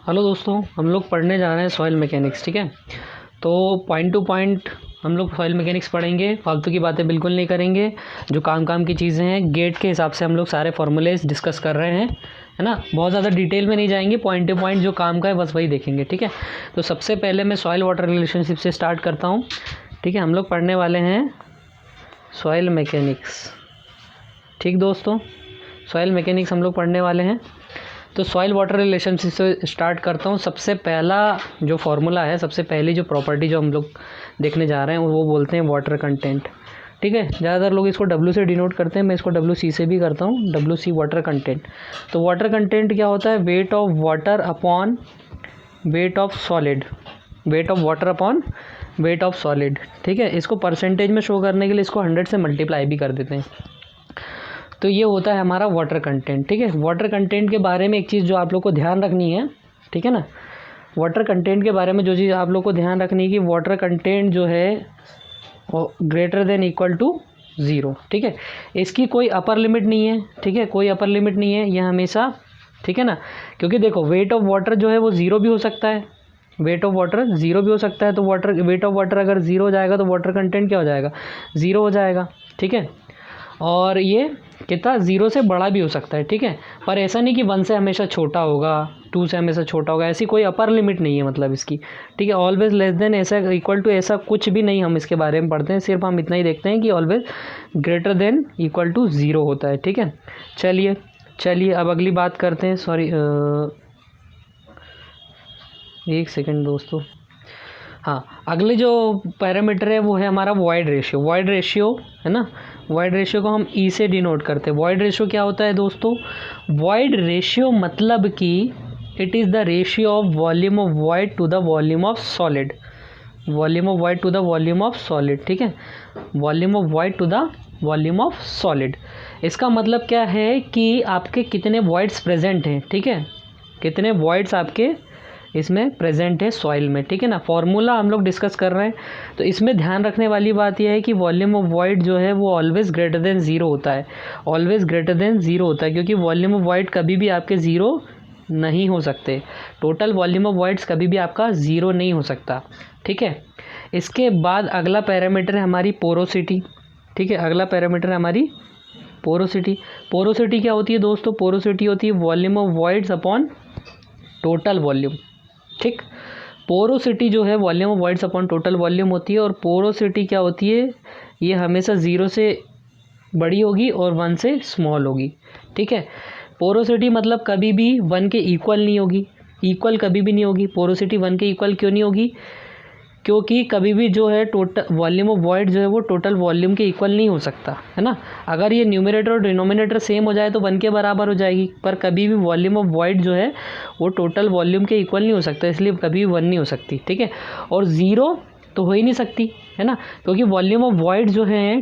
Hello दोस्तों, हम लोग पढ़ने जा रहे हैं सॉइल मैकेनिक्स। ठीक है, तो पॉइंट टू पॉइंट हम लोग सॉइल मैकेनिक्स पढ़ेंगे, फालतू की बातें बिल्कुल नहीं करेंगे। जो काम की चीज़ें हैं गेट के हिसाब से हम लोग सारे फार्मूलेज डिस्कस कर रहे हैं, है ना। बहुत ज़्यादा डिटेल में नहीं जाएंगे, पॉइंट टू पॉइंट जो काम का है बस वही देखेंगे। ठीक है, तो सबसे पहले मैं सॉइल वाटर रिलेशनशिप से स्टार्ट करता हूँ। ठीक है, हम लोग पढ़ने वाले हैं सॉइल मैकेनिक्स। ठीक दोस्तों, सॉइल मैकेनिक्स हम लोग पढ़ने वाले हैं। तो सॉइल वाटर रिलेशनशिप से स्टार्ट करता हूँ। सबसे पहला जो फार्मूला है, सबसे पहली जो प्रॉपर्टी जो हम लोग देखने जा रहे हैं वो बोलते हैं वाटर कंटेंट। ठीक है, ज़्यादातर लोग इसको डब्ल्यू से डिनोट करते हैं, मैं इसको डब्ल्यू सी से भी करता हूँ, डब्ल्यू सी वाटर कंटेंट। तो वाटर कंटेंट क्या होता है? Weight of water upon weight of solid, wait of water upon weight of solid. ठीक है, इसको परसेंटेज में शो करने के लिए इसको 100 से मल्टीप्लाई भी कर देते हैं। तो ये होता है हमारा वाटर कंटेंट। ठीक है, वाटर कंटेंट के बारे में एक चीज़ जो आप लोग को ध्यान रखनी है, ठीक है ना, वाटर कंटेंट के बारे में जो चीज़ आप लोग को ध्यान रखनी है कि वाटर कंटेंट जो है ग्रेटर देन इक्वल टू 0। ठीक है, इसकी कोई अपर लिमिट नहीं है। ठीक है, कोई अपर लिमिट नहीं है, यह हमेशा, ठीक है ना, क्योंकि देखो वेट ऑफ वाटर जो है वो 0 भी हो सकता है, वेट ऑफ वाटर 0 भी हो सकता है। तो वाटर वेट ऑफ वाटर अगर 0 हो जाएगा तो वाटर कंटेंट क्या हो जाएगा? 0 हो जाएगा। ठीक है, और ये कितना 0 से बड़ा भी हो सकता है। ठीक है, पर ऐसा नहीं कि 1 से हमेशा छोटा होगा, 2 से हमेशा छोटा होगा, ऐसी कोई अपर लिमिट नहीं है मतलब इसकी। ठीक है, ऑलवेज लेस देन, ऐसा इक्वल टू, ऐसा कुछ भी नहीं हम इसके बारे में पढ़ते हैं, सिर्फ हम इतना ही देखते हैं कि always greater than equal to 0 होता है। ठीक है, चलिए अब अगली बात करते हैं। सॉरी, एक सेकेंड दोस्तों। हाँ, अगले जो पैरामीटर है वो है हमारा वॉइड रेशियो। वॉइड रेशियो है ना, वॉइड रेशियो को हम ई से डिनोट करते हैं। वॉइड रेशियो क्या होता है दोस्तों? वॉइड रेशियो मतलब कि it is the ratio of volume of void to the volume of solid, volume of void to the volume of solid. ठीक है, volume of void to the volume of solid. इसका मतलब क्या है कि आपके कितने वॉइड्स प्रेजेंट हैं। ठीक है, कितने वॉइड्स आपके इसमें प्रेजेंट है सॉइल में। ठीक है ना, फॉर्मूला हम लोग डिस्कस कर रहे हैं, तो इसमें ध्यान रखने वाली बात यह है कि वॉल्यूम ऑफ वॉइड जो है वो ऑलवेज ग्रेटर देन 0 होता है, ऑलवेज ग्रेटर देन 0 होता है, क्योंकि वॉल्यूम ऑफ वॉइड कभी भी आपके 0 नहीं हो सकते। टोटल वॉल्यूम ऑफ वॉइड्स कभी भी आपका 0 नहीं हो सकता। ठीक है, इसके बाद अगला पैरामीटर है हमारी पोरोसिटी। ठीक है, अगला पैरामीटर है हमारी पोरोसिटी। पोरोसिटी क्या होती है दोस्तों? पोरोसिटी होती है volume of voids upon total volume. ठीक, पोरोसिटी जो है volume of voids upon total volume होती है, और पोरोसिटी क्या होती है? ये हमेशा 0 से बड़ी होगी और 1 से स्मॉल होगी। ठीक है, पोरोसिटी मतलब कभी भी 1 के इक्वल नहीं होगी, इक्वल कभी भी नहीं होगी। पोरोसिटी 1 के इक्वल क्यों नहीं होगी? क्योंकि कभी भी जो है टोटल वॉल्यूम ऑफ वॉइड जो है वो टोटल वॉल्यूम के इक्वल नहीं हो सकता, है ना। अगर ये न्यूमरेटर और डिनोमिनेटर सेम हो जाए तो 1 के बराबर हो जाएगी, पर कभी भी वॉल्यूम ऑफ वॉइड जो है वो टोटल वॉल्यूम के इक्वल नहीं हो सकता, इसलिए कभी भी 1 नहीं हो सकती। ठीक है, और 0 तो हो ही नहीं सकती, है ना, क्योंकि वॉल्यूम ऑफ वॉइड जो है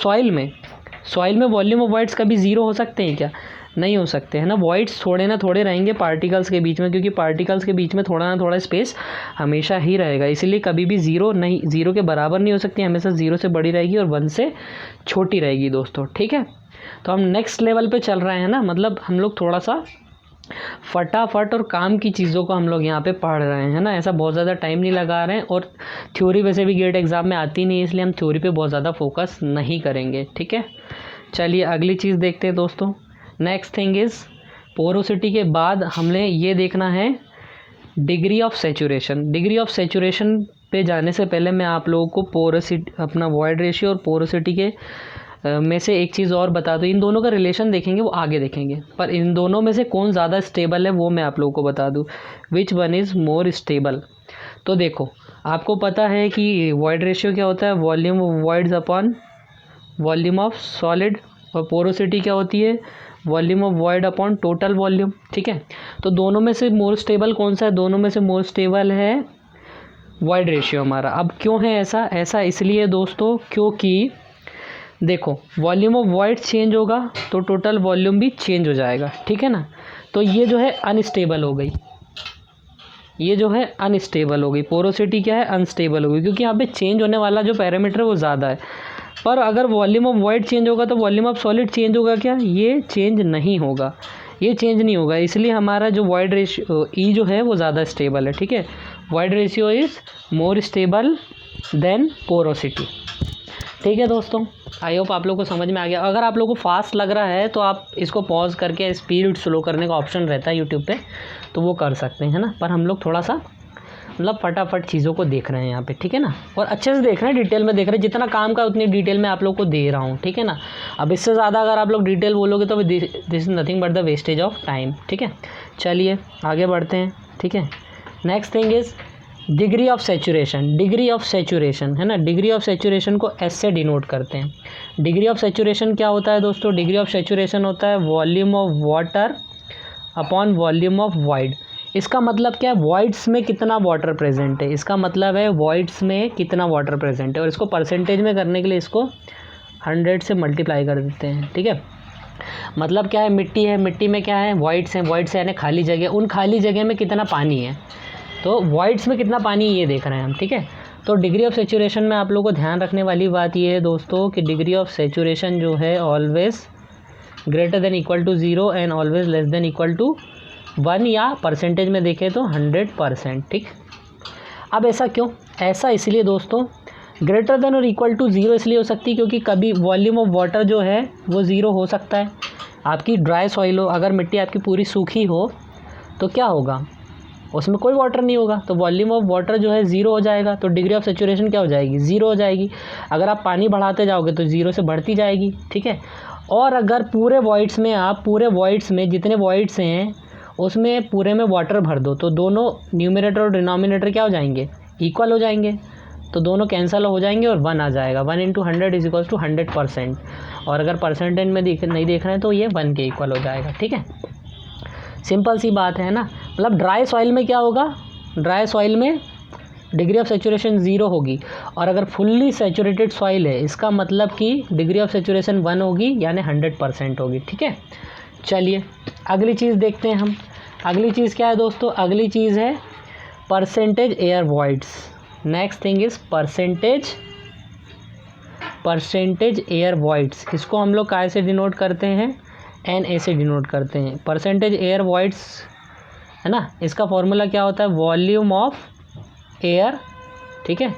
सॉइल में वॉल्यूम ऑफ वॉइड्स कभी 0 हो सकते हैं क्या? नहीं हो सकते, है ना। वॉइड्स थोड़े ना थोड़े रहेंगे पार्टिकल्स के बीच में, क्योंकि पार्टिकल्स के बीच में थोड़ा ना थोड़ा स्पेस हमेशा ही रहेगा, इसीलिए कभी भी 0 के बराबर नहीं हो सकती, हमेशा 0 से बड़ी रहेगी और 1 से छोटी रहेगी दोस्तों। ठीक है, तो हम नेक्स्ट लेवल पे चल रहे हैं ना, मतलब हम लोग थोड़ा सा फटाफट और काम की चीज़ों को हम लोग यहाँ पे पढ़ रहे हैं, ना, ऐसा बहुत ज़्यादा टाइम नहीं लगा रहे हैं। और थ्योरी वैसे भी गेट एग्ज़ाम में आती नहीं है, इसलिए हम थ्योरी पे बहुत ज़्यादा फोकस नहीं करेंगे। ठीक है, चलिए अगली चीज़ देखते हैं दोस्तों। नेक्स्ट थिंग इज़ पोरोसिटी के बाद हमने ये देखना है degree of saturation. Degree of saturation पे जाने से पहले मैं आप लोगों को पोरोसिटी, अपना वॉइड रेशियो और पोरोसिटी के में से एक चीज़ और बता दूँ। इन दोनों का रिलेशन देखेंगे, वो आगे देखेंगे, पर इन दोनों में से कौन ज़्यादा स्टेबल है वो मैं आप लोगों को बता दूँ, which one is more stable. तो देखो, आपको पता है कि वॉइड रेशियो क्या होता है? Volume of voids upon volume of solid, और पोरोसिटी क्या होती है? Volume of void upon total volume. ठीक है, तो दोनों में से मोर स्टेबल कौन सा है? दोनों में से मोर स्टेबल है वॉइड रेशियो हमारा। अब क्यों है ऐसा? ऐसा इसलिए दोस्तों क्योंकि देखो, वॉल्यूम ऑफ वॉइड चेंज होगा तो टोटल वॉल्यूम भी चेंज हो जाएगा। ठीक है ना, तो ये जो है अनस्टेबल हो गई, ये जो है अनस्टेबल हो गई। पोरोसिटी क्या है? अनस्टेबल हो गई, क्योंकि यहाँ पे चेंज होने वाला जो पैरामीटर है वो ज़्यादा है। पर अगर वॉल्यूम ऑफ वॉइड चेंज होगा तो वॉल्यूम ऑफ सॉलिड चेंज होगा क्या? ये चेंज नहीं होगा, ये चेंज नहीं होगा, इसलिए हमारा जो वॉइड रेशियो ई जो है वो ज़्यादा स्टेबल है। ठीक है, void ratio is more stable then porosity. ठीक है दोस्तों, आई होप आप लोग को समझ में आ गया। अगर आप लोग को फास्ट लग रहा है तो आप इसको पॉज करके स्पीड स्लो करने का ऑप्शन रहता है यूट्यूब पे, तो वो कर सकते हैं ना। पर हम लोग थोड़ा सा मतलब फटाफट चीज़ों को देख रहे हैं यहाँ पे, ठीक है ना, और अच्छे से देख रहे हैं, डिटेल में देख रहे हैं। जितना काम का उतनी डिटेल में आप लोग को दे रहा हूँ, ठीक है ना। अब इससे ज़्यादा अगर आप लोग डिटेल बोलोगे तो this is nothing but the wastage of time. ठीक है, चलिए आगे बढ़ते हैं। ठीक है, next thing is degree of saturation. Degree of saturation है ना, डिग्री ऑफ सेचुरेशन को एस से डिनोट करते हैं। डिग्री ऑफ सेचुरेशन क्या होता है दोस्तों? डिग्री ऑफ सेचुरेशन होता है volume of water upon volume of void. इसका मतलब क्या है? वॉइड्स में कितना वाटर प्रेजेंट है, इसका मतलब है वॉइड्स में कितना वाटर प्रेजेंट है। और इसको परसेंटेज में करने के लिए इसको 100 से मल्टीप्लाई कर देते हैं। ठीक है, मतलब क्या है, मिट्टी है, मिट्टी में क्या है, वॉइड्स हैं, वॉइड्स यानी खाली जगह, उन खाली जगह में कितना पानी है, तो वॉइड्स में कितना पानी ये देख रहे हैं हम। ठीक है, तो डिग्री ऑफ सेचुरेशन में आप लोगों को ध्यान रखने वाली बात ये है दोस्तों कि डिग्री ऑफ सेचुरेशन जो है always greater than equal to 0 and always less than equal to 1, या परसेंटेज में देखें तो 100%। ठीक, अब ऐसा क्यों? ऐसा इसलिए दोस्तों, ग्रेटर देन और इक्वल टू 0 इसलिए हो सकती है क्योंकि कभी वॉल्यूम ऑफ वाटर जो है वो 0 हो सकता है। आपकी ड्राई सॉइल हो, अगर मिट्टी आपकी पूरी सूखी हो तो क्या होगा, उसमें कोई वाटर नहीं होगा, तो वॉल्यूम ऑफ वाटर जो है 0 हो जाएगा, तो डिग्री ऑफ सेचुरेशन क्या हो जाएगी, 0 हो जाएगी। अगर आप पानी बढ़ाते जाओगे तो 0 से बढ़ती जाएगी। ठीक है, और अगर पूरे वॉइड्स में, आप पूरे वॉइड्स में जितने वॉइड्स हैं उसमें पूरे में वाटर भर दो तो दोनों न्यूमरेटर और डिनोमिनेटर क्या हो जाएंगे, इक्वल हो जाएंगे, तो दोनों कैंसिल हो जाएंगे और 1 आ जाएगा। 1 × 100 इज इक्वल्स टू 100%। और अगर परसेंटेज में नहीं देख रहे हैं तो ये 1 के इक्वल हो जाएगा। ठीक है, सिंपल सी बात है ना। मतलब ड्राई सॉइल में क्या होगा, ड्राई सॉइल में डिग्री ऑफ सेचुरेशन 0 होगी, और अगर फुल्ली सेचुरेटेड सॉइल है इसका मतलब कि डिग्री ऑफ सेचुरेशन 1 होगी, यानी 100% होगी। ठीक है, चलिए अगली चीज़ देखते हैं हम। अगली चीज़ क्या है दोस्तों? अगली चीज़ है percentage air voids. Next thing is percentage air voids. इसको हम लोग काय से डिनोट करते हैं, NA से डिनोट करते हैं। परसेंटेज एयर वॉइड्स है ना, इसका फॉर्मूला क्या होता है, वॉल्यूम ऑफ एयर, ठीक है,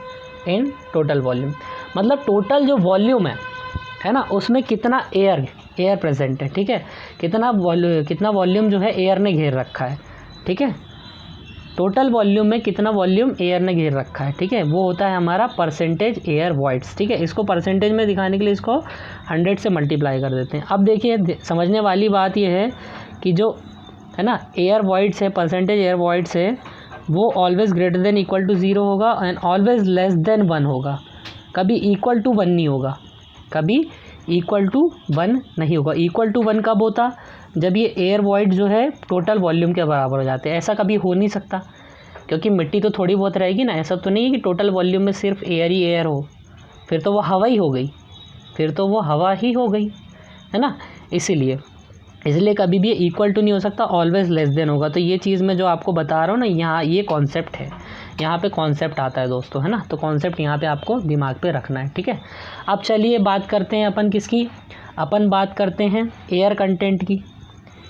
इन टोटल वॉल्यूम। मतलब टोटल जो वॉल्यूम है ना, उसमें कितना एयर प्रेजेंट है। ठीक है, कितना वॉल्यूम जो है एयर ने घेर रखा है। ठीक है, टोटल वॉल्यूम में कितना वॉल्यूम एयर ने घेर रखा है। ठीक है, वो होता है हमारा परसेंटेज एयर वॉइड्स। ठीक है, इसको परसेंटेज में दिखाने के लिए इसको 100 से मल्टीप्लाई कर देते हैं। अब देखिए, समझने वाली बात ये है कि जो है ना एयर वॉइड्स है, परसेंटेज एयर वॉइड्स है, वो always greater than equal to 0 होगा एंड ऑलवेज लेस देन 1 होगा। कभी इक्वल टू 1 नहीं होगा, कभी इक्वल टू 1 नहीं होगा। इक्वल टू 1 कब होता, जब ये एयर वॉइड जो है टोटल वॉल्यूम के बराबर हो जाते हैं। ऐसा कभी हो नहीं सकता क्योंकि मिट्टी तो थोड़ी बहुत रहेगी ना, ऐसा तो नहीं है कि टोटल वॉल्यूम में सिर्फ एयर ही एयर हो, फिर तो वो हवा ही हो गई, है ना। इसलिए कभी भी इक्वल टू नहीं हो सकता, ऑलवेज लेस देन होगा। तो ये चीज़ मैं जो आपको बता रहा हूँ ना, यहाँ ये कॉन्सेप्ट है, यहाँ पे कॉन्सेप्ट आता है दोस्तों, है ना। तो कॉन्सेप्ट यहाँ पे आपको दिमाग पे रखना है। ठीक है, अब चलिए बात करते हैं अपन किसकी, अपन बात करते हैं एयर कंटेंट की।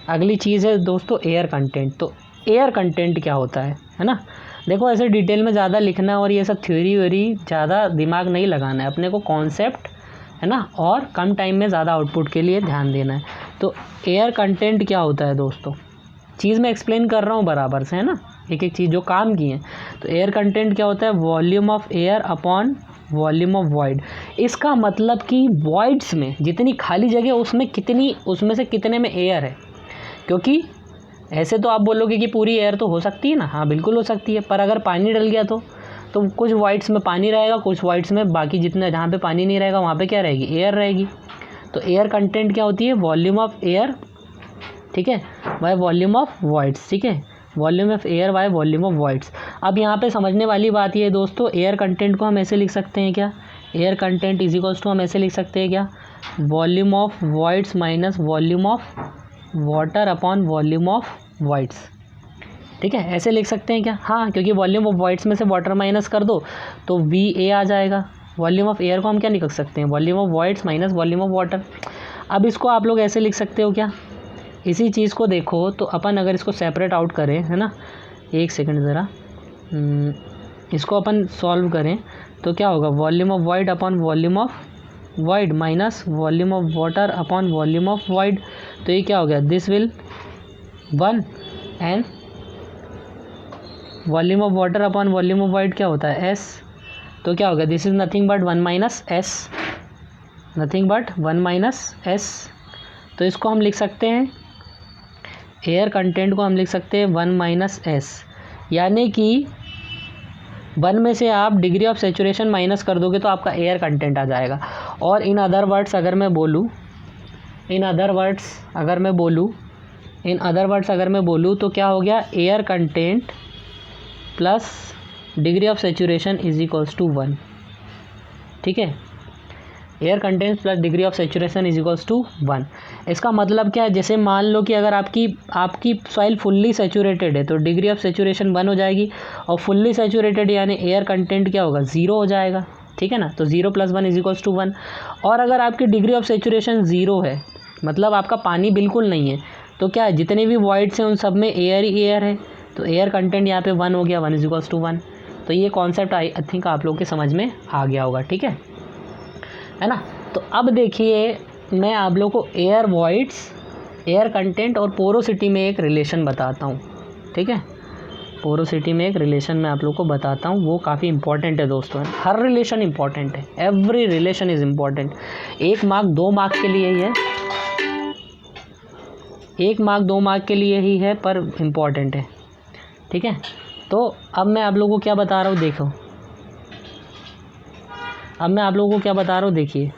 अगली चीज़ है दोस्तों एयर कंटेंट। तो एयर कंटेंट क्या होता है ना। देखो, ऐसे डिटेल में ज़्यादा लिखना और ये सब थ्योरी व्योरी ज़्यादा दिमाग नहीं लगाना है, अपने को कॉन्सेप्ट है ना, और कम टाइम में ज़्यादा आउटपुट के लिए ध्यान देना है। तो एयर कंटेंट क्या होता है दोस्तों, चीज़ मैं एक्सप्लेन कर रहा हूँ बराबर से, है ना, एक एक चीज़ जो काम की है। तो एयर कंटेंट क्या होता है, volume of air upon volume of void. इसका मतलब कि वॉइड्स में जितनी खाली जगह उसमें से कितने में एयर है। क्योंकि ऐसे तो आप बोलोगे कि पूरी एयर तो हो सकती है ना, हाँ बिल्कुल हो सकती है, पर अगर पानी डल गया तो कुछ वॉइड्स में पानी रहेगा, कुछ वॉइड्स में बाकी जितने जहाँ पे पानी नहीं रहेगा वहाँ पे क्या रहेगी, एयर रहेगी। तो एयर कंटेंट क्या होती है, वॉल्यूम ऑफ एयर, ठीक है, बाय वॉल्यूम ऑफ वॉइड्स। ठीक है, volume of air bye volume of voids. अब यहाँ पे समझने वाली बात ये है दोस्तों, एयर कंटेंट को हम ऐसे लिख सकते हैं क्या, air content is equals to हम ऐसे लिख सकते हैं क्या, volume of voids minus volume of water upon volume of voids. ठीक है, ऐसे लिख सकते हैं क्या, हाँ, क्योंकि वॉल्यूम ऑफ वॉइड्स में से वाटर माइनस कर दो तो VA आ जाएगा। वॉल्यूम ऑफ एयर को हम क्या लिख सकते हैं, volume of voids minus volume of water. अब इसको आप लोग ऐसे लिख सकते हो क्या, इसी चीज़ को देखो तो अपन अगर इसको सेपरेट आउट करें, है ना, एक सेकंड ज़रा, इसको अपन सॉल्व करें तो क्या होगा, volume of void upon volume of void minus volume of water upon volume of void. तो ये क्या हो गया, this will 1 and volume of water upon volume of void क्या होता है, एस। तो क्या होगा, this is nothing but 1 minus S, nothing but 1 minus S. तो इसको हम लिख सकते हैं, एयर कंटेंट को हम लिख सकते हैं 1 माइनस एस, यानी कि 1 में से आप डिग्री ऑफ सेचुरेशन माइनस कर दोगे तो आपका एयर कंटेंट आ जाएगा। और इन अदर वर्ड्स अगर मैं बोलूँ तो क्या हो गया, air content plus degree of saturation is equals to 1। ठीक है, air content plus degree of saturation is equals to 1। इसका मतलब क्या है, जैसे मान लो कि अगर आपकी सॉइल फुल्ली सेचुरेटेड है तो डिग्री ऑफ सेचुरेशन 1 हो जाएगी, और फुल्ली सेचुरेटेड यानी एयर कंटेंट क्या होगा, 0 हो जाएगा। ठीक है ना, तो 0 + 1 इज इक्वल्स टू 1। और अगर आपकी डिग्री ऑफ सेचुरेशन 0 है, मतलब आपका पानी बिल्कुल नहीं है, तो क्या है, जितने भी वॉइड्स हैं उन सब में एयर ही एयर है, तो एयर कंटेंट यहाँ पे 1 हो गया, 1 इज इक्वल्स टू 1। तो ये कॉन्सेप्ट आई थिंक आप लोग के समझ में आ गया होगा। ठीक है ना। तो अब देखिए मैं आप लोग को एयर वॉइड्स, एयर कंटेंट और पोरोसिटी में एक रिलेशन बताता हूँ। ठीक है, पोरोसिटी में एक रिलेशन मैं आप लोग को बताता हूँ, वो काफ़ी इंपॉर्टेंट है दोस्तों। हर रिलेशन इंपॉर्टेंट है, every relation is important. 1 mark 2 mark के लिए ही है, 1 मार्क 2 मार्क के लिए ही है, पर इम्पॉर्टेंट है। ठीक है, तो अब मैं आप लोगों को क्या बता रहा हूँ, देखो अब मैं आप लोगों को क्या बता रहा हूँ, देखिए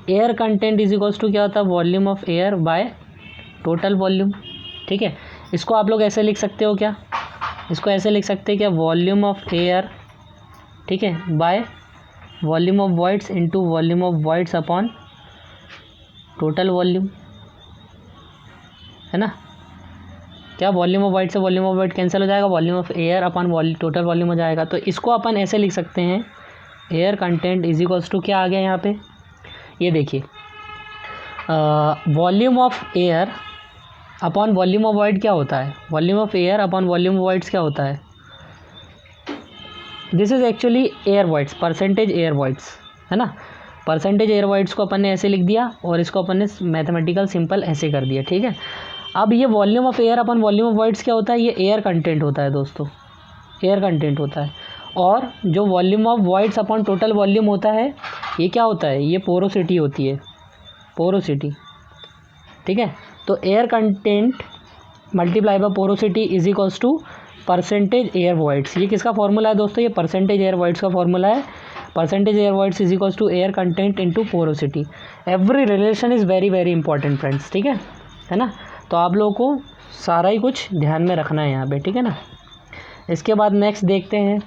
air content is equals to क्या होता है, volume of air by total volume. ठीक है, इसको आप लोग ऐसे लिख सकते हो क्या, इसको ऐसे लिख सकते हैं क्या, वॉल्यूम ऑफ एयर, ठीक है, by volume of voids into volume of voids upon total volume, है ना। क्या वॉल्यूम ऑफ वॉइड से वॉल्यूम ऑफ वॉइड कैंसिल हो जाएगा, volume of air upon total volume हो जाएगा। तो इसको अपन ऐसे लिख सकते हैं, air content is equals to क्या आ गया यहाँ पे, ये देखिए volume of air upon volume of void क्या होता है, volume of air upon volume of voids क्या होता है, this is actually air voids, percentage air voids, है ना। परसेंटेज एयर वॉइड्स को अपन ने ऐसे लिख दिया और इसको अपन ने मैथमेटिकल सिंपल ऐसे कर दिया। ठीक है, अब ये volume of air upon volume of voids क्या होता है, ये एयर कंटेंट होता है दोस्तों, एयर कंटेंट होता है। और जो volume of voids upon total volume होता है, ये क्या होता है, ये पोरोसिटी होती है, पोरोसिटी। ठीक है, तो air content multiply by porosity is equals to percentage air voids. ये किसका फॉर्मूला है दोस्तों, ये परसेंटेज एयर वॉइड्स का फॉर्मूला है। Percentage air voids is equals to air content into porosity. Every relation is very very important friends. ठीक है ना। तो आप लोगों को सारा ही कुछ ध्यान में रखना है यहाँ पे। ठीक है ना। इसके बाद नेक्स्ट देखते हैं,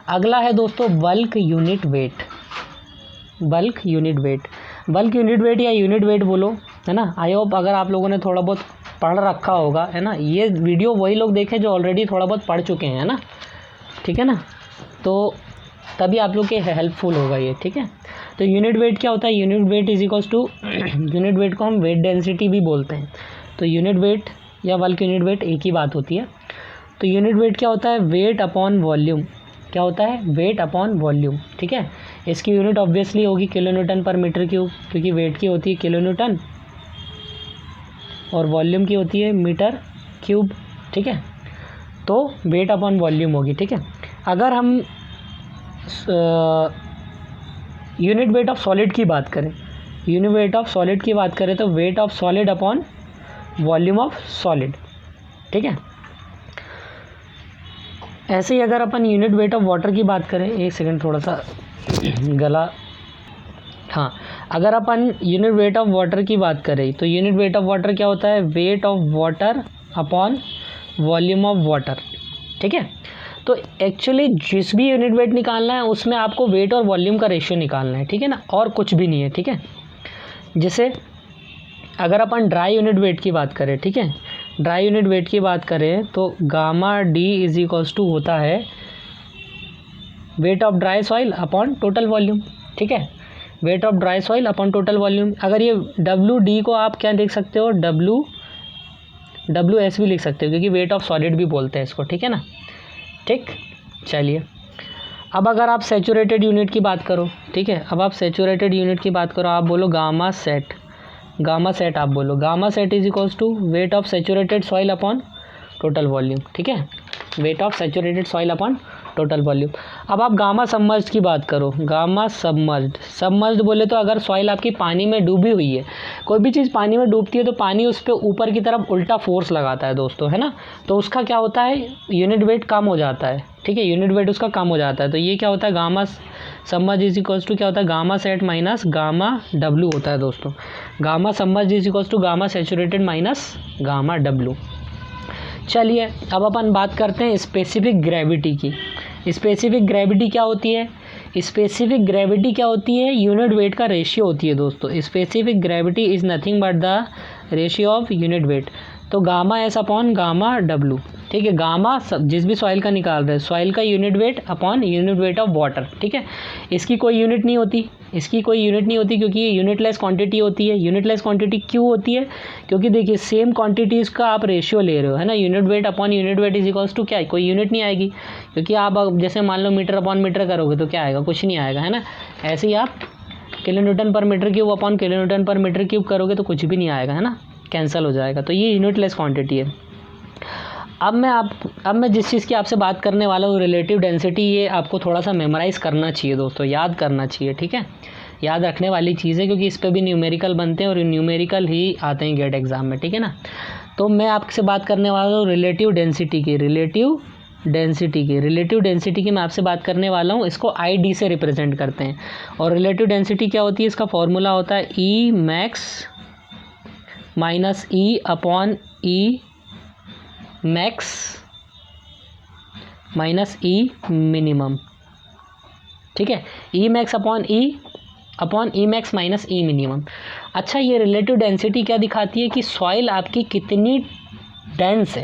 अगला है दोस्तों bulk unit wait. Bulk unit wait, bulk unit weight या यूनिट वेट बोलो, है ना। आई होप अगर आप लोगों ने थोड़ा बहुत पढ़ रखा होगा, है ना। ये वीडियो वही लोग देखें जो ऑलरेडी थोड़ा बहुत पढ़ चुके हैं, है ना। ठीक है ना, तो तभी आप लोग के हेल्पफुल होगा ये। ठीक है, तो यूनिट वेट क्या होता है, unit weight is equals to, unit weight को हम वेट डेंसिटी भी बोलते हैं। तो यूनिट वेट या बल्क यूनिट वेट एक ही बात होती है। तो यूनिट वेट क्या होता है, वेट अपॉन वॉल्यूम। क्या होता है, वेट अपॉन वॉल्यूम। ठीक है, इसकी यूनिट ऑब्वियसली होगी kilo Newton per metre cube, क्योंकि वेट की होती है किलो न्यूटन और वॉल्यूम की होती है मीटर क्यूब। ठीक है, तो वेट अपॉन वॉल्यूम होगी। ठीक है, अगर हम यूनिट वेट ऑफ सॉलिड की बात करें, यूनिट वेट ऑफ सॉलिड की बात करें तो wait of solid upon volume of solid. ठीक है, ऐसे ही अगर अपन यूनिट वेट ऑफ वाटर की बात करें, एक सेकंड थोड़ा सा गला, हाँ, अगर अपन यूनिट वेट ऑफ वाटर की बात करें तो यूनिट वेट ऑफ वाटर क्या होता है, weight of water upon volume of water. ठीक है, तो एक्चुअली जिस भी यूनिट वेट निकालना है उसमें आपको वेट और वॉल्यूम का रेशियो निकालना है। ठीक है ना, और कुछ भी नहीं है। ठीक है, जैसे अगर अपन ड्राई यूनिट वेट की बात करें, ठीक है, ड्राई यूनिट वेट की बात करें तो gamma D is equals to होता है weight of dry soil upon total volume. ठीक है, weight of dry soil upon total volume. अगर ये WD को आप क्या देख सकते हो, WS भी लिख सकते हो, क्योंकि वेट ऑफ सॉलिड भी बोलते हैं इसको, ठीक है ना। ठीक, चलिए अब अगर आप सैचुरेटेड यूनिट की बात करो, ठीक है, अब आप सैचुरेटेड यूनिट की बात करो, आप बोलो गामा सेट आप बोलो gamma sat is equals to weight of saturated soil upon total volume, ठीक है, weight of saturated soil upon total volume. अब आप गामा सबमर्ज्ड की बात करो, गामा सबमर्ज्ड बोले तो अगर सॉइल आपकी पानी में डूबी हुई है, कोई भी चीज़ पानी में डूबती है तो पानी उस पर ऊपर की तरफ उल्टा फोर्स लगाता है दोस्तों, है ना, तो उसका क्या होता है, यूनिट वेट कम हो जाता है, ठीक है, यूनिट वेट उसका कम हो जाता है। तो ये क्या होता है, gamma submerged is equals to क्या होता है, gamma sat minus gamma W होता है दोस्तों। Gamma submerged is equals to gamma saturated minus gamma W। चलिए अब अपन बात करते हैं स्पेसिफिक ग्रेविटी की। स्पेसिफिक ग्रेविटी क्या होती है, स्पेसिफिक ग्रेविटी क्या होती है, यूनिट वेट का रेशियो होती है दोस्तों। Specific gravity is nothing but the ratio of unit weight. तो gamma S upon gamma W, ठीक है, गामा जिस भी सॉइल का निकाल रहे हैं, सॉइल का unit weight upon unit wait of water, ठीक है। इसकी कोई यूनिट नहीं होती, क्योंकि ये यूनिटलेस क्वांटिटी होती है। यूनिटलेस क्वांटिटी क्यों होती है, क्योंकि देखिए सेम क्वांटिटीज़ का आप रेशियो ले रहे हो, है ना, unit weight upon unit weight is equals to क्या है, कोई यूनिट नहीं आएगी, क्योंकि आप जैसे मान लो मीटर अपॉन मीटर करोगे तो क्या आएगा, कुछ नहीं आएगा, है ना। ऐसे ही आप kilonewton per metre cube upon kilonewton per metre cube करोगे तो कुछ भी नहीं आएगा, है ना, कैंसिल हो जाएगा। तो ये यूनिटलेस क्वांटिटी है। अब मैं जिस चीज़ की आपसे बात करने वाला हूँ, रिलेटिव डेंसिटी, ये आपको थोड़ा सा मेमोराइज़ करना चाहिए दोस्तों, याद करना चाहिए, ठीक है, याद रखने वाली चीज़ है, क्योंकि इस पे भी न्यूमेरिकल बनते हैं और न्यूमेरिकल ही आते हैं गेट एग्ज़ाम में, ठीक है ना। तो मैं आपसे बात करने वाला हूँ रिलेटिव डेंसिटी की मैं आपसे बात करने वाला हूँ। इसको ID से रिप्रेजेंट करते हैं। और रिलेटिव डेंसिटी क्या होती है, इसका फॉर्मूला होता है E max minus E upon E max minus E minimum, ठीक है, E max upon E max minus E minimum. अच्छा, ये रिलेटिव डेंसिटी क्या दिखाती है कि सॉइल आपकी कितनी डेंस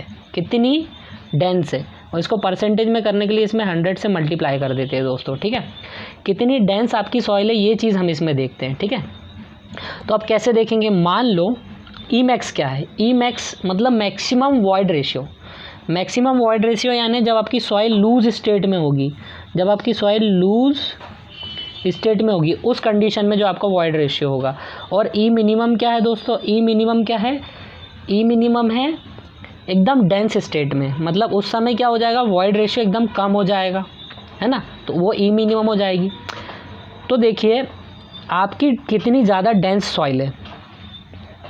है, और इसको परसेंटेज में करने के लिए इसमें 100 से मल्टीप्लाई कर देते हैं दोस्तों, ठीक है। कितनी डेंस आपकी सॉइल है, ये चीज़ हम इसमें देखते हैं, ठीक है। तो अब कैसे देखेंगे, मान लो ई मैक्स क्या है, ई मैक्स मतलब maximum void ratio. Maximum void ratio यानी जब आपकी सॉइल लूज स्टेट में होगी, उस कंडीशन में जो आपका वॉइड रेशियो होगा। और ई मिनिमम क्या है दोस्तों, ई मिनिमम है एकदम डेंस स्टेट में, मतलब उस समय क्या हो जाएगा, वॉइड रेशियो एकदम कम हो जाएगा, है ना, तो वो ई मिनिमम हो जाएगी। तो देखिए आपकी कितनी ज़्यादा डेंस सॉइल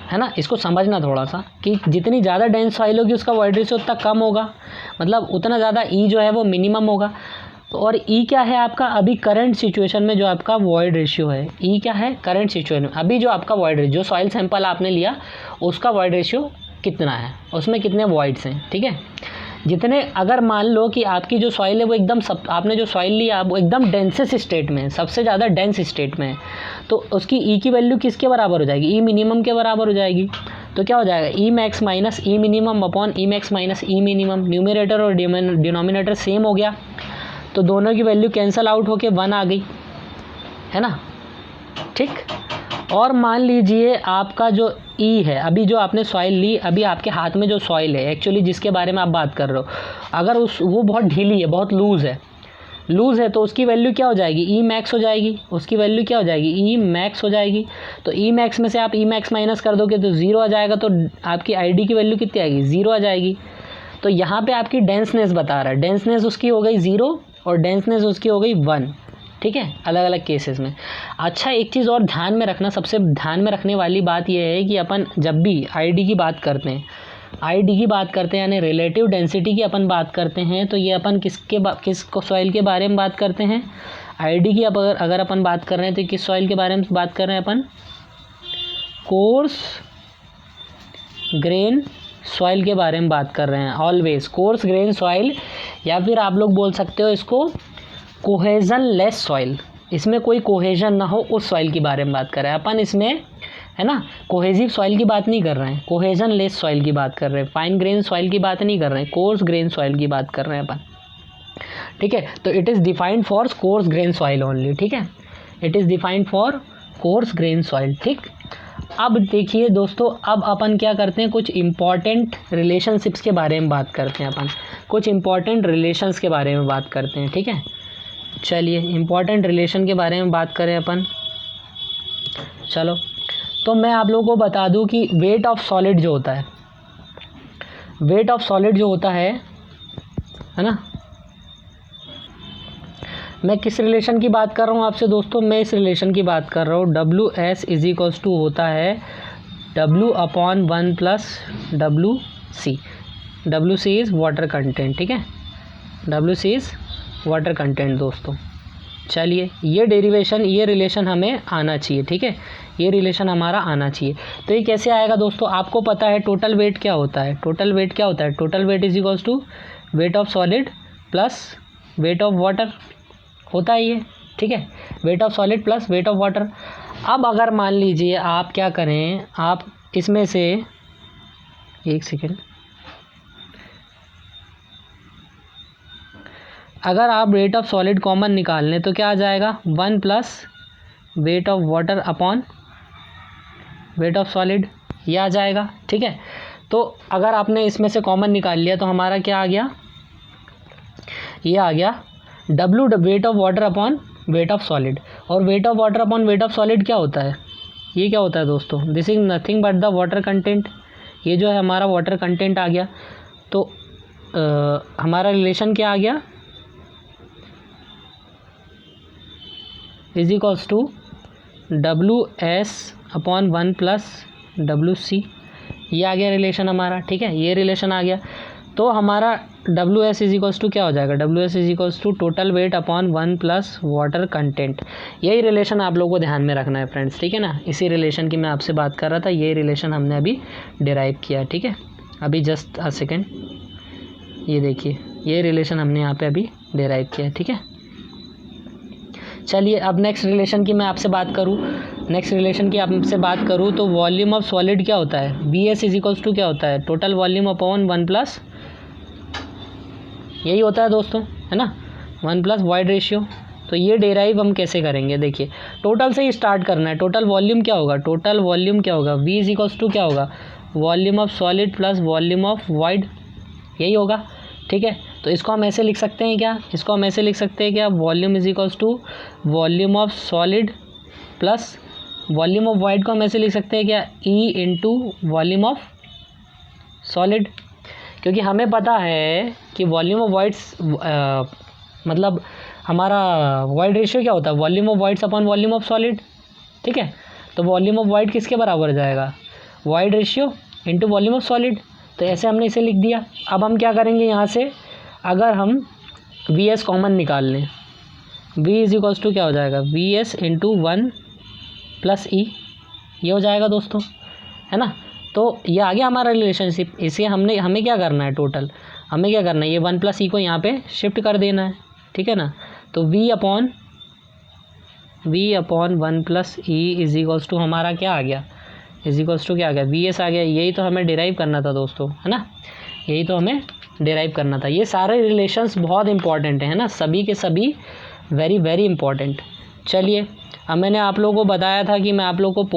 है ना, इसको समझना थोड़ा सा कि जितनी ज़्यादा डेंस सॉइल होगी उसका वॉइड रेशियो उतना कम होगा, मतलब उतना ज़्यादा ई जो है वो मिनिमम होगा। और ई क्या है आपका, अभी करंट सिचुएशन में जो आपका वॉइड रेशियो है, ई क्या है करंट सिचुएशन में, अभी जो आपका वॉइड रेशियो, जो सॉइल सैंपल आपने लिया उसका वॉइड रेशियो कितना है, उसमें कितने वॉइड्स हैं, ठीक है। जितने, अगर मान लो कि आपकी जो सॉइल है वो एकदम आपने जो सॉइल लिया वो एकदम डेंसेस्ट स्टेट में है, सबसे ज़्यादा डेंस स्टेट में है, तो उसकी ई की वैल्यू किसके बराबर हो जाएगी, ई मिनिमम के बराबर हो जाएगी। तो क्या हो जाएगा, ई मैक्स माइनस ई minimum upon E max minus ई मिनिमम। न्यूमरेटर और डिनोमिनेटर सेम हो गया, तो दोनों की वैल्यू कैंसल आउट होके 1 आ गई, है ना, ठीक। और मान लीजिए आपका जो ई है, अभी जो आपने सॉइल ली, अभी आपके हाथ में जो सॉइल है एक्चुअली जिसके बारे में आप बात कर रहे हो, अगर वो बहुत ढीली है, बहुत लूज़ है तो उसकी वैल्यू क्या हो जाएगी, ई मैक्स हो जाएगी, उसकी वैल्यू क्या हो जाएगी, ई मैक्स हो जाएगी। तो ई मैक्स में से आप ई मैक्स माइनस कर दोगे तो 0 आ जाएगा, तो आपकी ID की वैल्यू कितनी आएगी, 0 आ जाएगी। तो यहाँ पे आपकी डेंसनेस बता रहा है, डेंसनेस उसकी हो गई 0 और डेंसनेस उसकी हो गई 1, ठीक है, अलग अलग केसेस में। अच्छा, एक चीज़ और ध्यान में रखना, सबसे ध्यान में रखने वाली बात यह है कि अपन जब भी ID की बात करते हैं, यानी रिलेटिव डेंसिटी की अपन बात करते हैं, तो ये अपन किस सॉइल के बारे में बात करते हैं, ID की अगर अपन बात कर रहे हैं तो किस सॉइल के बारे में बात कर रहे हैं अपन, कोर्स ग्रेन सॉइल के बारे में बात कर रहे हैं, ऑलवेज कोर्स ग्रेन सॉइल, या फिर आप लोग बोल सकते हो इसको कोहेजन लेस सॉइल। इसमें कोई कोहेजन ना हो उस सॉइल के बारे में बात कर रहे हैं अपन, इसमें है ना, कोहेजिव सॉइल की बात नहीं कर रहे हैं, कोहेजन लेस सॉइल की बात कर रहे हैं, फाइन ग्रेन सॉइल की बात नहीं कर रहे हैं, कोर्स ग्रेन सॉइल की बात कर रहे हैं अपन, ठीक है। तो it is defined for coarse grain soil only, ठीक है, it is defined for coarse grain soil. ठीक, अब देखिए दोस्तों, अब अपन क्या करते हैं, कुछ इम्पॉर्टेंट रिलेशनशिप्स के बारे में बात करते हैं। अपन कुछ इम्पॉर्टेंट रिलेशंस के बारे में बात करते हैं। ठीक है, चलिए इम्पॉर्टेंट रिलेशन के बारे में बात करें अपन। चलो, तो मैं आप लोगों को बता दूं कि वेट ऑफ सॉलिड जो होता है, वेट ऑफ सॉलिड जो होता है ना, मैं किस रिलेशन की बात कर रहा हूँ आपसे दोस्तों, मैं इस रिलेशन की बात कर रहा हूँ। WS इज इक्वल्स टू होता है W/1 plus WC। WC is water content. ठीक है, WC इज़ वाटर कंटेंट दोस्तों। चलिए, ये डेरिवेशन, ये रिलेशन हमें आना चाहिए। ठीक है, ये रिलेशन हमारा आना चाहिए। तो ये कैसे आएगा दोस्तों, आपको पता है टोटल वेट क्या होता है, टोटल वेट क्या होता है, total weight is equals to weight of solid plus weight of water होता है ये। ठीक है, weight of solid plus weight of water. अब अगर मान लीजिए आप क्या करें, आप इसमें से एक सेकेंड, अगर आप वेट ऑफ सॉलिड कॉमन निकाल लें तो क्या आ जाएगा, 1 plus weight of water upon weight of solid, ये आ जाएगा। ठीक है, तो अगर आपने इसमें से कॉमन निकाल लिया तो हमारा क्या आ गया, ये आ गया W weight of water upon weight of solid. और weight of water upon weight of solid क्या होता है, ये क्या होता है दोस्तों, this is nothing but the water content. ये जो है हमारा वाटर कंटेंट आ गया। तो हमारा रिलेशन क्या आ गया, is equals to WS upon 1 plus WC, ये आ गया रिलेशन हमारा। ठीक है, ये रिलेशन आ गया। तो हमारा WS इज इक्वल्स टू क्या हो जाएगा, WS is equals to total weight upon 1 plus water content. यही रिलेशन आप लोगों को ध्यान में रखना है फ्रेंड्स। ठीक है ना, इसी रिलेशन की मैं आपसे बात कर रहा था, ये रिलेशन हमने अभी डिराइव किया। ठीक है, अभी जस्ट अ सेकेंड, ये देखिए, ये रिलेशन हमने यहाँ पे अभी डिराइव किया। ठीक है, चलिए अब नेक्स्ट रिलेशन की मैं आपसे बात करूँ, नेक्स्ट रिलेशन की आपसे बात करूँ तो वॉल्यूम ऑफ सॉलिड क्या होता है, VS इज इक्वल्स टू क्या होता है, टोटल वॉल्यूम अपॉन 1 प्लस, यही होता है दोस्तों, है ना, 1 प्लस वॉइड रेशियो। तो ये डेराइव हम कैसे करेंगे, देखिए टोटल से ही स्टार्ट करना है। टोटल वॉल्यूम क्या होगा, टोटल वॉल्यूम क्या होगा, V इज इक्वल्स टू क्या होगा, volume of solid plus volume of void, यही होगा। ठीक है, तो इसको हम ऐसे लिख सकते हैं क्या, इसको हम ऐसे लिख सकते हैं क्या, volume is equals to volume of solid plus volume of void को हम ऐसे लिख सकते हैं क्या, E into volume of solid. क्योंकि हमें पता है कि वॉल्यूम ऑफ वाइड्स मतलब हमारा वाइड रेशियो क्या होता है, volume of voids upon volume of solid. ठीक है, तो वॉल्यूम ऑफ वाइड किसके बराबर हो जाएगा, void ratio into volume of solid. तो ऐसे हमने इसे लिख दिया। अब हम क्या करेंगे, यहाँ से अगर हम VS कॉमन निकाल लें, V इज इक्वल्स टू क्या हो जाएगा, VS इंटू 1 प्लस E, ये हो जाएगा दोस्तों, है ना। तो ये आ गया हमारा रिलेशनशिप। इसे हमें क्या करना है, टोटल हमें क्या करना है, ये 1 प्लस E को यहाँ पे शिफ्ट कर देना है। ठीक है ना, तो V upon 1 plus E is equals to हमारा क्या आ गया, इज इक्वल्स टू क्या आ गया, VS आ गया। यही तो हमें डिराइव करना था दोस्तों, है ना, यही तो हमें डिराइव करना था। ये सारे रिलेशंस बहुत इंपॉर्टेंट है ना, सभी के सभी वेरी वेरी इंपॉर्टेंट। चलिए, अब मैंने आप लोगों को बताया था कि मैं आप लोगों को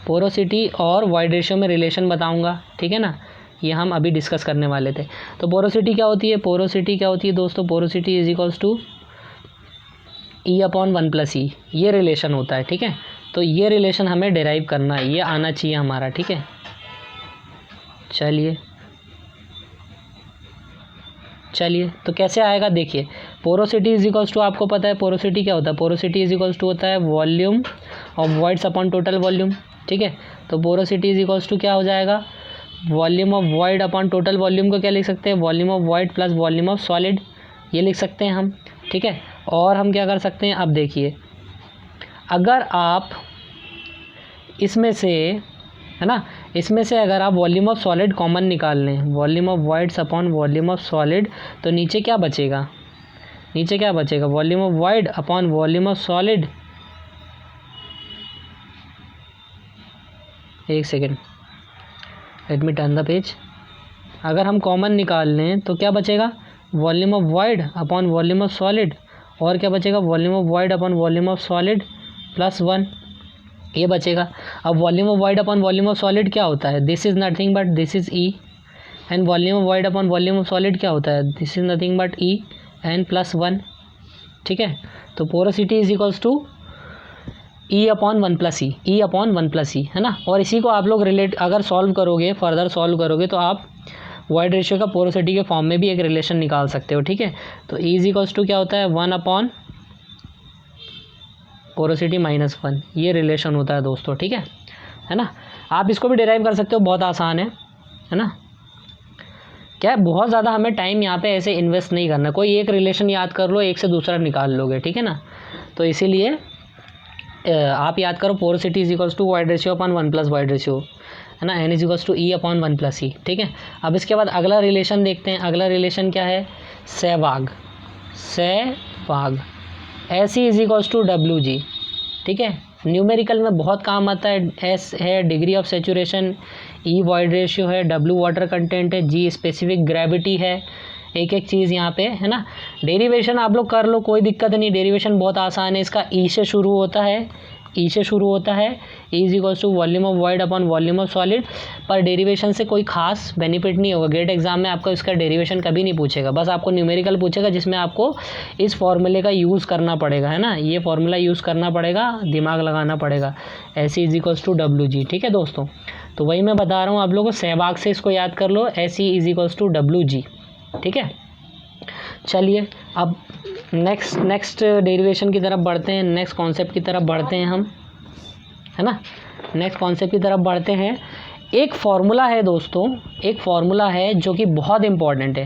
पोरोसिटी और वॉइड रेशियो में रिलेशन बताऊंगा। ठीक है ना, ये हम अभी डिस्कस करने वाले थे। तो पोरोसिटी क्या होती है, पोरोसिटी क्या होती है दोस्तों, porosity is equals to E upon 1 plus E, ये रिलेशन होता है। ठीक है, तो ये रिलेशन हमें डिराइव करना है, ये आना चाहिए हमारा। ठीक है, चलिए तो कैसे आएगा, देखिए पोरोसिटी इज इक्वल्स टू, आपको पता है पोरोसिटी क्या होता है, पोरोसिटी इज इक्वल्स टू होता है volume of voids upon total volume. ठीक है, तो पोरोसिटी इज इक्वल्स टू क्या हो जाएगा, volume of void upon total volume को क्या लिख सकते हैं, volume of void plus volume of solid, ये लिख सकते हैं हम। ठीक है, और हम क्या कर सकते हैं, अब देखिए अगर आप इसमें से, है ना, इसमें से अगर आप वॉल्यूम ऑफ सॉलिड कॉमन निकाल लें, volume of voids upon volume of solid, तो नीचे क्या बचेगा, नीचे क्या बचेगा, volume of void upon volume of solid. एक second, let me turn the page. अगर हम कॉमन निकाल लें तो क्या बचेगा, volume of void upon volume of solid, और क्या बचेगा, volume of void upon volume of solid +1 ये बचेगा। अब volume of void upon volume of solid क्या होता है, this is nothing but this is E, and volume of void upon volume of solid क्या होता है, this is nothing but E N +1। ठीक है, तो porosity is equals to E upon 1 + E, E upon 1 + E, है ना। और इसी को आप लोग रिलेट अगर सॉल्व करोगे, फर्दर सॉल्व करोगे तो आप वॉइड रेशियो का पोरोसिटी के फॉर्म में भी एक रिलेशन निकाल सकते हो। ठीक है, तो ई इज इक्वल्स टू क्या होता है, 1 अपॉन पोरोसिटी -1, ये रिलेशन होता है दोस्तों। ठीक है ना। आप इसको भी डिराइव कर सकते हो, बहुत आसान है ना। क्या है, बहुत ज़्यादा हमें टाइम यहाँ पे ऐसे इन्वेस्ट नहीं करना, कोई एक रिलेशन याद कर लो, एक से दूसरा निकाल लोगे। ठीक है ना, तो इसीलिए आप याद करो porosity is equals to void ratio upon 1 + void ratio, है ना, N is equals to E upon 1 + E. ठीक है, अब इसके बाद अगला रिलेशन देखते हैं। अगला रिलेशन क्या है, Sehwag, S E is equals to W G. ठीक है, न्यूमेरिकल में बहुत काम आता है। एस है degree of saturation, E void ratio है, डब्ल्यू वाटर कंटेंट है, जी स्पेसिफिक ग्रेविटी है, एक एक चीज़ यहाँ पे, है ना। डेरिवेशन आप लोग कर लो, कोई दिक्कत नहीं, डेरिवेशन बहुत आसान है। इसका ई से शुरू होता है, E is equals to volume of void upon volume of solid. पर डेरिवेशन से कोई खास बेनिफिट नहीं होगा, गेट एग्जाम में आपको इसका डेरिवेशन कभी नहीं पूछेगा, बस आपको न्यूमेरिकल पूछेगा जिसमें आपको इस फॉर्मूले का यूज़ करना पड़ेगा, है ना। ये फॉर्मूला यूज़ करना पड़ेगा, दिमाग लगाना पड़ेगा, S is equals to W G. ठीक है दोस्तों, तो वही मैं बता रहा हूँ आप लोगों को, सहवाग से इसको याद कर लो, S is equals to W G. ठीक है, चलिए अब नेक्स्ट डेरिवेशन की तरफ बढ़ते हैं, नेक्स्ट कॉन्सेप्ट की तरफ बढ़ते हैं हम, है ना। नेक्स्ट कॉन्सेप्ट की तरफ बढ़ते हैं। एक फार्मूला है दोस्तों, एक फार्मूला है जो कि बहुत इम्पॉर्टेंट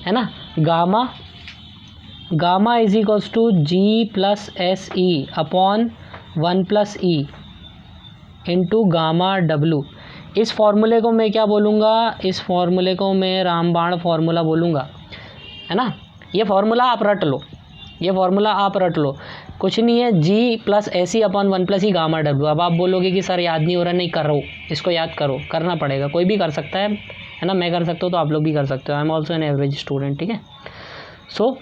है ना। Gamma is equals to G plus S E upon 1 + E into gamma W. इस फार्मूले को मैं क्या बोलूँगा, इस फार्मूले को मैं रामबाण फार्मूला बोलूँगा, है ना। ये फार्मूला आप रट लो, कुछ नहीं है, G plus S E upon 1 + E gamma W. अब आप बोलोगे कि सर याद नहीं हो रहा, नहीं कर रहा हूँ, इसको याद करो, करना पड़ेगा, कोई भी कर सकता है ना। मैं कर सकता हूँ तो आप लोग भी कर सकते हो, I am also an average student. ठीक है, सो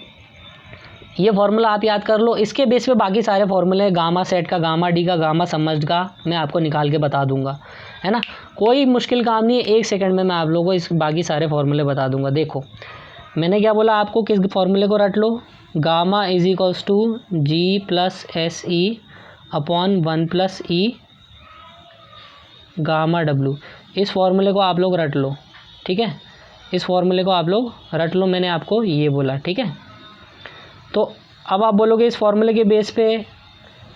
ये फार्मूला आप याद कर लो, इसके बेस पे बाकी सारे फार्मूले, गामा सेट का, गामा डी का, गामा समझ का, मैं आपको निकाल के बता दूंगा, है ना। कोई मुश्किल काम नहीं है, 1 सेकंड में मैं आप लोगों को इस बाकी सारे फार्मूले बता दूंगा। देखो मैंने क्या बोला आपको, किस फार्मूले को रट लो, gamma is equals to G plus S E upon 1 + E gamma W. इस फार्मूले को आप लोग रट लो। ठीक है, इस फार्मूले को आप लोग रट लो, मैंने आपको ये बोला। ठीक है, तो अब आप बोलोगे इस फार्मूले के बेस पे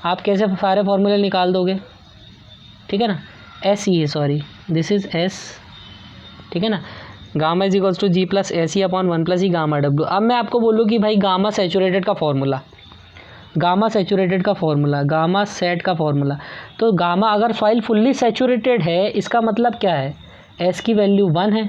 आप कैसे सारे फार्मूले निकाल दोगे। ठीक है ना, एस ई है, सॉरी दिस इज़ एस। ठीक है ना, gamma is equals to G plus S E upon 1 + E gamma W. अब मैं आपको बोलूँ कि भाई गामा सेचुरेटेड का फार्मूला, गामा सेट का फार्मूला, तो गामा अगर सॉइल फुल्ली सेचुरेटेड है, इसका मतलब क्या है, एस की वैल्यू 1 है।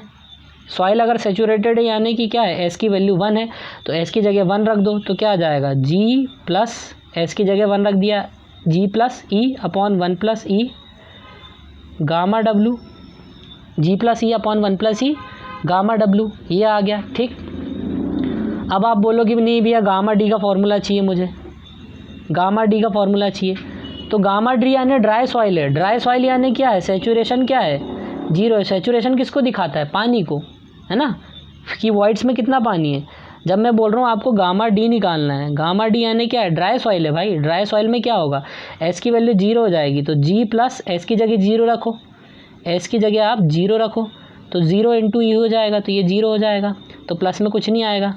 सॉइल अगर सेचुरेटेड है यानी कि क्या है, एस की वैल्यू 1 है, तो एस की जगह 1 रख दो, तो क्या आ जाएगा, जी प्लस एस की जगह 1 रख दिया, G plus E upon 1 + E gamma W, G plus E upon 1 + E gamma W, ये आ गया। ठीक, अब आप बोलोगे नहीं भैया गामा डी का फार्मूला चाहिए मुझे, गामा डी का फार्मूला चाहिए, तो गामा डी यानी ड्राई सॉइल है, ड्राई सॉइल यानी क्या है, सेचुरेशन क्या है, 0 है। सेचुरेशन किसको दिखाता है, पानी को, है ना, कि वॉइड्स में कितना पानी है। जब मैं बोल रहा हूँ आपको गामा डी निकालना है, गामा डी यानी क्या है, ड्राई सॉइल है भाई। ड्राई सॉइल में क्या होगा, एस की वैल्यू 0 हो जाएगी, तो जी प्लस एस की जगह 0 रखो, एस की जगह आप 0 रखो, तो 0 × ई हो जाएगा, तो ये 0 हो जाएगा, तो प्लस में कुछ नहीं आएगा,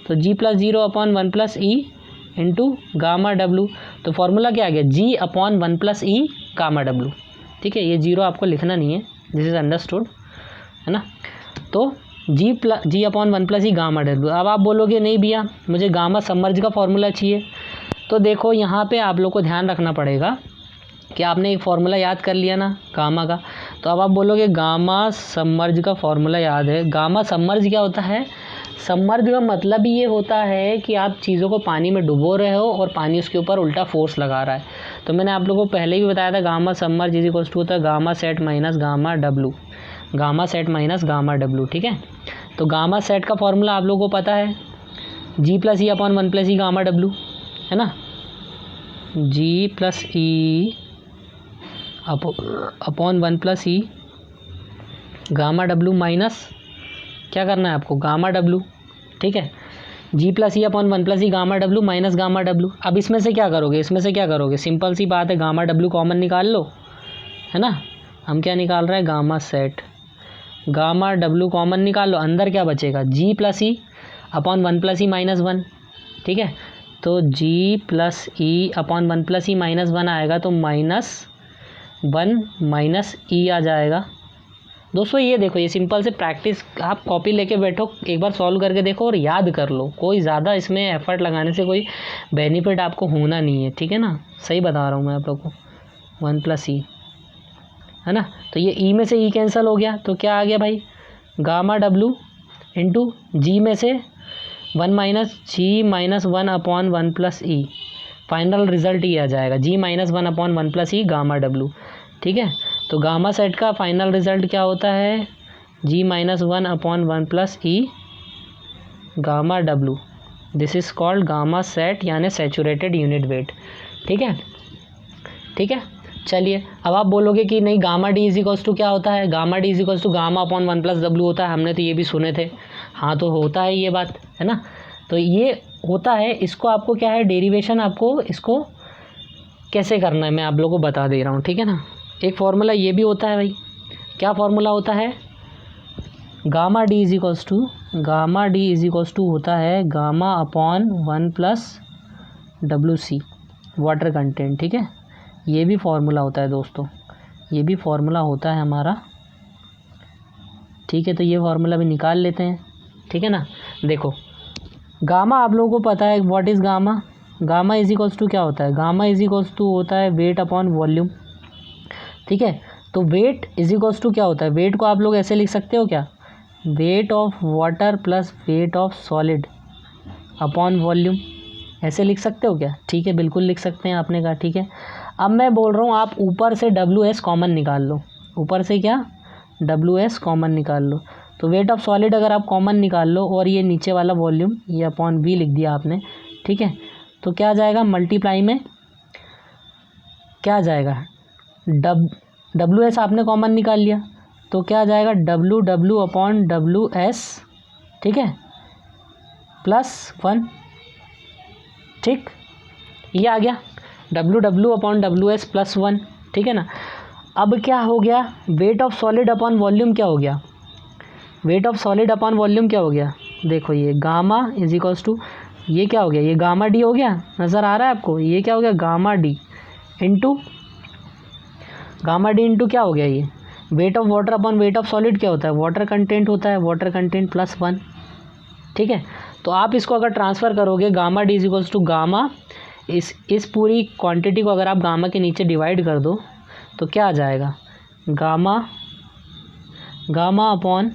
तो G plus 0 upon 1 + E into gamma W. तो फार्मूला क्या आ गया, G upon 1 + E gamma W. ठीक है, ये 0 आपको लिखना नहीं है, दिस इज़ अंडरस्टूड, है ना। तो जी अपॉन 1 + ई गामा डब्ल्यू। अब आप बोलोगे नहीं भैया मुझे गामा सबमर्ज का फार्मूला चाहिए, तो देखो यहाँ पे आप लोग को ध्यान रखना पड़ेगा कि आपने एक फार्मूला याद कर लिया ना गामा का, तो अब आप बोलोगे गामा सबमर्ज का फार्मूला याद है। गामा सबमर्ज क्या होता है, सबमर्ज का मतलब ये होता है कि आप चीज़ों को पानी में डुबो रहे हो और पानी उसके ऊपर उल्टा फोर्स लगा रहा है। तो मैंने आप लोगों को पहले ही बताया था, gamma submerge is equals to होता है gamma sat minus gamma W, gamma sat minus gamma W. ठीक है, तो गामा सेट का फार्मूला आप लोगों को पता है, G plus E upon 1 + E gamma W, है ना। G plus E upon 1 plus E gamma W minus क्या करना है आपको, गामा डब्लू, ठीक है। G plus E upon 1 plus E gamma W minus gamma W. अब इसमें से क्या करोगे, इसमें से क्या करोगे, सिंपल सी बात है, गामा डब्लू कॉमन निकाल लो, है ना। हम क्या निकाल रहे हैं, gamma sat, gamma W common निकाल लो, अंदर क्या बचेगा, जी plus E upon 1 plus E minus 1, ठीक है। तो G plus E upon 1 plus E minus 1 आएगा, तो -1 माइनस ई आ जाएगा। दोस्तों ये देखो, ये सिंपल से प्रैक्टिस, आप कॉपी लेके बैठो, एक बार सॉल्व करके देखो और याद कर लो। कोई ज़्यादा इसमें एफर्ट लगाने से कोई बेनिफिट आपको होना नहीं है, ठीक है ना, सही बता रहा हूँ मैं आप लोग को। 1 प्लस ई, है ना। तो ये ई में से ई कैंसिल हो गया, तो क्या आ गया भाई, गामा डब्लू इंटू जी में से 1 minus G minus 1 upon 1 plus E, final result ये आ जाएगा, G minus 1 upon 1 plus E gamma W, ठीक है। तो गामा सेट का फाइनल रिजल्ट क्या होता है, G minus 1 upon 1 plus E gamma W. This is called gamma sat, यानी सैचुरेटेड यूनिट वेट, ठीक है, ठीक है। चलिए अब आप बोलोगे कि नहीं gamma D is equals to क्या होता है, gamma D is equals to gamma upon 1 plus W होता है, हमने तो ये भी सुने थे। हाँ तो होता है ये बात, है ना। तो ये होता है, इसको आपको क्या है, डेरिवेशन आपको इसको कैसे करना है मैं आप लोगों को बता दे रहा हूँ, ठीक है ना। एक फार्मूला ये भी होता है भाई, क्या फार्मूला होता है, gamma D is equals to होता है gamma upon 1 plus W C water content, ठीक है। ये भी फार्मूला होता है दोस्तों, ये भी फार्मूला होता है हमारा, ठीक है। तो ये फार्मूला भी निकाल लेते हैं, ठीक है ना। देखो गामा आप लोगों को पता है, what is gamma, gamma is equals to क्या होता है, गामा इज इक्वल्स टू होता है वेट अपॉन वॉल्यूम, ठीक है। तो वेट इज इक्वल्स टू क्या होता है, वेट को आप लोग ऐसे लिख सकते हो क्या, wait of water plus weight of solid upon volume, ऐसे लिख सकते हो क्या, ठीक है, बिल्कुल लिख सकते हैं, आपने कहा ठीक है। अब मैं बोल रहा हूँ आप ऊपर से डब्ल्यू एस कॉमन निकाल लो, ऊपर से क्या, डब्ल्यू एस कॉमन निकाल लो। तो वेट ऑफ सॉलिड अगर आप कॉमन निकाल लो और ये नीचे वाला वॉल्यूम, ये अपॉन वी लिख दिया आपने, ठीक है। तो क्या आ जाएगा, मल्टीप्लाई में क्या आ जाएगा, डब्ल्यू एस आपने कॉमन निकाल लिया, तो क्या आ जाएगा, W W upon W S, ठीक है, +1, ठीक, ये आ गया W W upon W S +1, ठीक है ना। अब क्या हो गया, wait of solid upon volume क्या हो गया, wait of solid upon volume क्या हो गया, देखो ये गामा इज इक्वल्स टू, ये क्या हो गया, ये गामा डी हो गया, नज़र आ रहा है आपको, ये क्या हो गया, गामा डी इंटू क्या हो गया, ये wait of water upon weight of solid क्या होता है, वाटर कंटेंट होता है, वाटर कंटेंट +1, ठीक है। तो आप इसको अगर ट्रांसफ़र करोगे, gamma D is equals to gamma, इस पूरी क्वांटिटी को अगर आप गामा के नीचे डिवाइड कर दो तो क्या आ जाएगा, gamma upon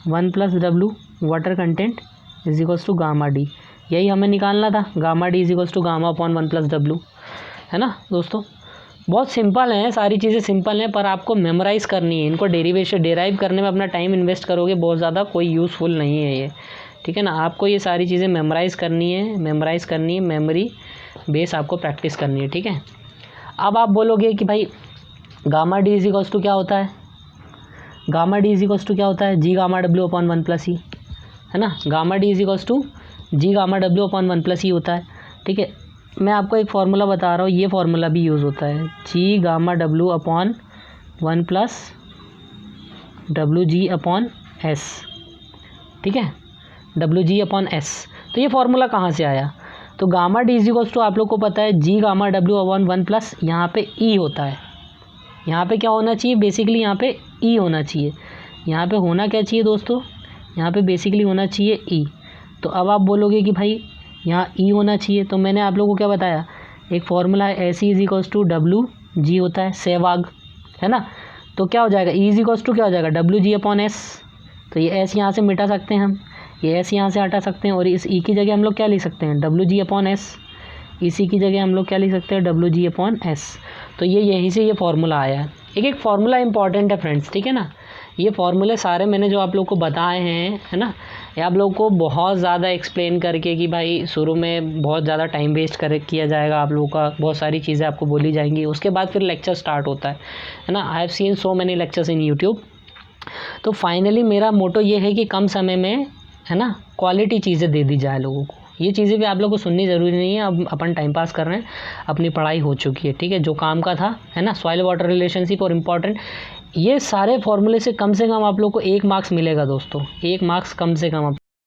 1 plus W water content is equals to gamma D, यही हमें निकालना था, gamma D is equals to gamma upon 1 plus W, है ना दोस्तों। बहुत सिंपल है, सारी चीज़ें सिंपल हैं, पर आपको मेमोराइज़ करनी है इनको, डेराइव करने में अपना टाइम इन्वेस्ट करोगे बहुत ज़्यादा, कोई यूज़फुल नहीं है ये, ठीक है ना। आपको ये सारी चीज़ें मेमोराइज़ करनी है, मेमोरी बेस आपको प्रैक्टिस करनी है, ठीक है। अब आप बोलोगे कि भाई gamma D is equals to क्या होता है, gamma D is equals to क्या होता है, G gamma W upon 1 plus E, है ना। Gamma D is equals to G gamma W upon 1 plus E होता है, ठीक है। मैं आपको एक फार्मूला बता रहा हूँ, ये फार्मूला भी यूज़ होता है, G gamma W upon 1 plus W G upon S, ठीक है, डब्ल्यू जी अपॉन एस। तो ये फार्मूला कहाँ से आया, तो gamma D is equals to आप लोग को पता है, G gamma W upon 1 plus यहाँ पे ई होता है, यहाँ पे क्या होना चाहिए, बेसिकली यहाँ पे ई होना चाहिए, यहाँ पे होना क्या चाहिए दोस्तों, यहाँ पे बेसिकली होना चाहिए ई। तो अब आप बोलोगे कि भाई यहाँ ई होना चाहिए, तो मैंने आप लोगों को क्या बताया, एक फार्मूला है, S E is equals to W G होता है, सहवाग, है ना। तो क्या हो जाएगा, ई इज इक्वल्स टू क्या हो जाएगा, डब्ल्यू जी अपॉन एस, तो ये एस यहाँ से मिटा सकते हैं हम, ये एस यहाँ से हटा सकते हैं, और इस ई की जगह हम लोग क्या लिख सकते हैं, डब्ल्यू जी अपॉन एस, इसी की जगह हम लोग क्या लिख सकते हैं, डब्ल्यू जी अपॉन एस। तो ये यहीं से ये फार्मूला आया है, एक एक फार्मूला इंपॉर्टेंट है फ्रेंड्स, ठीक है ना। ये फार्मूले सारे मैंने जो आप लोग को बताए हैं, है ना, ये आप लोग को बहुत ज़्यादा एक्सप्लेन करके कि भाई शुरू में बहुत ज़्यादा टाइम वेस्ट किया जाएगा आप लोगों का, बहुत सारी चीज़ें आपको बोली जाएंगी, उसके बाद फिर लेक्चर स्टार्ट होता है ना। I have seen so many lectures in YouTube. तो फाइनली मेरा मोटो ये है कि कम समय में, है ना, क्वालिटी चीज़ें दे दी जाए लोगों को। ये चीज़ें भी आप लोगों को सुननी ज़रूरी नहीं है, अब अपन टाइम पास कर रहे हैं, अपनी पढ़ाई हो चुकी है, ठीक है। जो काम का था, है ना, सॉइल वाटर रिलेशनशिप और इम्पॉर्टेंट, ये सारे फॉर्मूले से कम आप लोग को 1 मार्क्स मिलेगा दोस्तों, 1 मार्क्स कम से कम आप